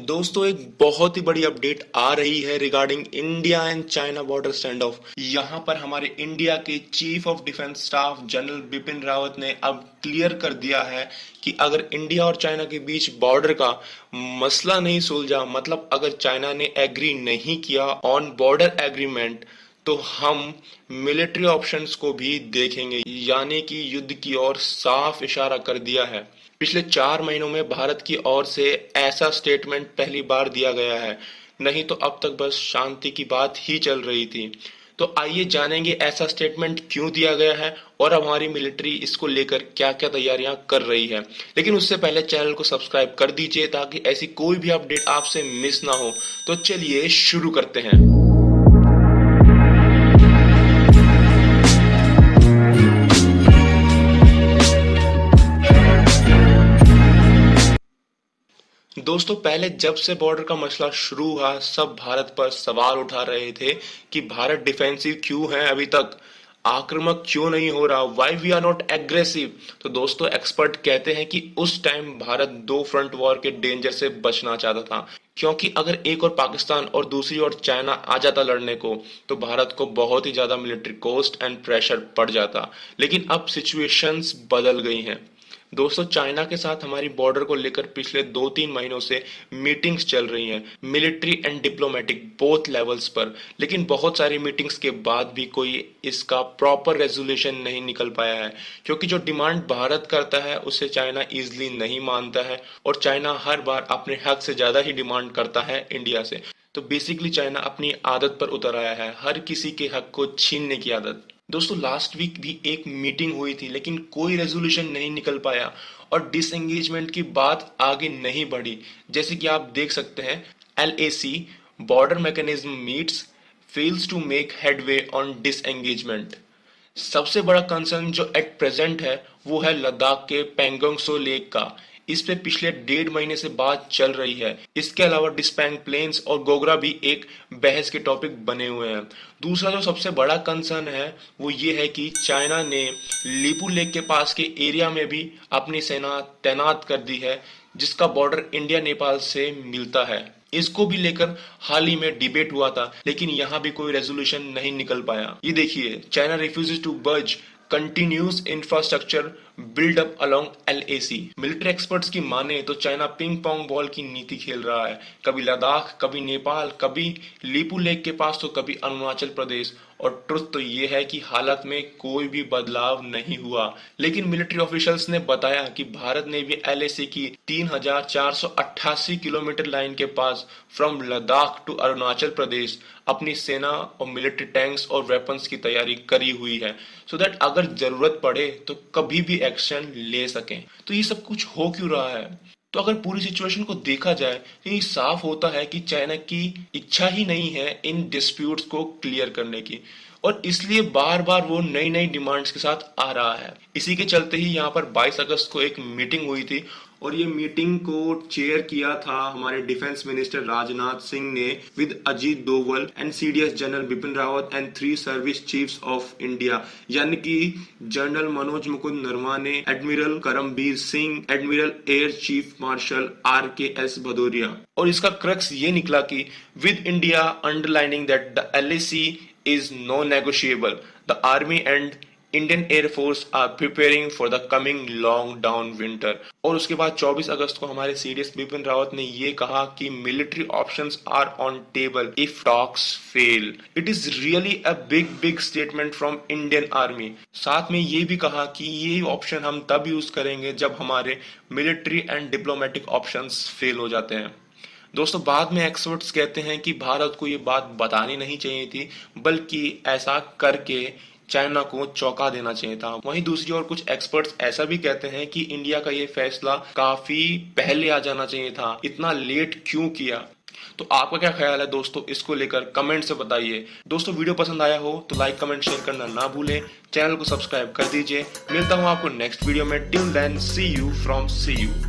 दोस्तों एक बहुत ही बड़ी अपडेट आ रही है regarding India and China border stand of. यहाँ पर हमारे इंडिया के chief of defence staff general Bipin Rawat ने अब क्लियर कर दिया है कि अगर इंडिया और चाइना के बीच बॉर्डर का मसला नहीं सुलझा, मतलब अगर चाइना ने एग्री नहीं किया ऑन बॉर्डर एग्रीमेंट, तो हम मिलिट्री ऑप्शंस को भी देखेंगे, यानी कि युद्ध की ओर साफ इशारा कर दिया है। पिछले 4 महीनों में भारत की ओर से ऐसा स्टेटमेंट पहली बार दिया गया है, नहीं तो अब तक बस शांति की बात ही चल रही थी। तो आइए जानेंगे ऐसा स्टेटमेंट क्यों दिया गया है और अब हमारी मिलिट्री इसको लेकर क्या क्या तैयारियां कर रही है। लेकिन उससे पहले चैनल को सब्सक्राइब कर दीजिए ताकि ऐसी कोई भी अपडेट आपसे मिस ना हो। तो चलिए शुरू करते हैं। दोस्तों पहले जब से बॉर्डर का मसला शुरू हुआ, सब भारत पर सवाल उठा रहे थे कि भारत डिफेंसिव क्यों है, अभी तक आक्रामक क्यों नहीं हो रहा, why we are not aggressive. तो दोस्तों एक्सपर्ट कहते हैं कि उस टाइम भारत 2 फ्रंट वॉर के डेंजर से बचना चाहता था, क्योंकि अगर एक और पाकिस्तान और दूसरी ओर चाइना आ जाता लड़ने को, तो भारत को बहुत ही ज्यादा मिलिट्री कॉस्ट एंड प्रेशर पड़ जाता। लेकिन अब सिचुएशंस बदल गई हैं। दोस्तों चाइना के साथ हमारी बॉर्डर को लेकर पिछले 2-3 महीनों से मीटिंग्स चल रही हैं, military and diplomatic both levels पर। लेकिन बहुत सारी मीटिंग्स के बाद भी कोई इसका प्रॉपर रेजोल्यूशन नहीं निकल पाया है, क्योंकि जो डिमांड भारत करता है उसे चाइना इजीली नहीं मानता है और चाइना हर बार अपने हक से ज्यादा ही डिमांड करता है इंडिया से। तो बेसिकली चाइना अपनी आदत पर उतर आया है, हर किसी के हक को छीनने की आदत। दोस्तों लास्ट वीक भी एक मीटिंग हुई थी, लेकिन कोई रेजोल्यूशन नहीं निकल पाया और डिसएंगेजमेंट की बात आगे नहीं बढ़ी। जैसे कि आप देख सकते हैं, LAC border mechanism meets fails to make headway on disengagement. सबसे बड़ा कंसर्न जो एट प्रेजेंट है वो है लद्दाख के पेंगोंग सो लेक का। इस पे पिछले 1.5 महीने से बात चल रही है। इसके अलावा डिस्पैंग प्लेन्स और गोगरा भी एक बहस के टॉपिक बने हुए हैं। दूसरा जो सबसे बड़ा कंसर्न है वो ये है कि चाइना ने लीपू लेक के पास के एरिया में भी अपनी सेना तैनात कर दी है, जिसका बॉर्डर इंडिया नेपाल से मिलता है। इसको भी लेकर हाल ही में डिबेट हुआ था, लेकिन यहाँ भी कोई रेजोल्यूशन नहीं निकल पाया। ये देखिए, China refuses to budge continues infrastructure build up along LAC। Military experts की माने तो चाइना पिंग पोंग बॉल की नीति खेल रहा है, कभी लद्दाख, कभी नेपाल, कभी लीपू लेक के पास तो कभी अरुणाचल प्रदेश। और ट्रुथ तो ये है कि हालत में कोई भी बदलाव नहीं हुआ। लेकिन मिलिट्री ऑफिशियल्स ने बताया कि भारत ने भी LAC की 3488 किलोमीटर लाइन के पास फ्रॉम लद्दाख टू अरुणाचल प्रदेश अपनी सेना और मिलिट्री टैंक्स और वेपन्स की तैयारी करी हुई है, सो दैट अगर जरूरत पड़े तो कभी भी एक्शन ले सकें। तो ये सब कुछ हो क्यों रहा है? तो अगर पूरी सिचुएशन को देखा जाए तो ये साफ होता है कि चाइना की इच्छा ही नहीं है इन डिस्प्यूट्स को क्लियर करने की, और इसलिए बार बार वो नई नई डिमांड्स के साथ आ रहा है। इसी के चलते ही यहाँ पर 22 अगस्त को एक मीटिंग हुई थी, और ये मीटिंग को चेयर किया था हमारे डिफेंस मिनिस्टर राजनाथ सिंह ने with Ajit Doval and CDS general Bipin Rawat and 3 service chiefs of India, यानी कि general Manoj Mukund Naravane, admiral Karambir Singh, admiral air chief marshal RKS Bhadauria. और इसका क्रक्स ये निकला कि with India underlining that the LAC is non-negotiable. The army and Indian Air Force are preparing for the coming long down winter. और उसके बाद 24 अगस्त को हमारे CDS बिपिन रावत ने ये कहा कि military options are on table if talks fail. It is really a big statement from Indian Army. साथ में ये भी कहा कि ये ऑप्शन हम तब यूज करेंगे जब हमारे military and diplomatic options fail हो जाते हैं। दोस्तों बाद में एक्सपर्ट्स कहते हैं कि भारत को ये बात बतानी नहीं चाहिए थी, बल्कि ऐसा करके चाइना को चौंका देना चाहिए था। वहीं दूसरी ओर कुछ एक्सपर्ट्स ऐसा भी कहते हैं कि इंडिया का ये फैसला काफी पहले आ जाना चाहिए था, इतना लेट क्यों किया। तो आपका क्या ख्याल है दोस्तों, इसको लेकर कमेंट से बताइए। दोस्तों वीडियो पसंद आया हो तो लाइक कमेंट शेयर करना ना भूलें, चैनल को सब्सक्राइब कर दीजिए। मिलता हूँ आपको नेक्स्ट वीडियो में। Till then see you from see you.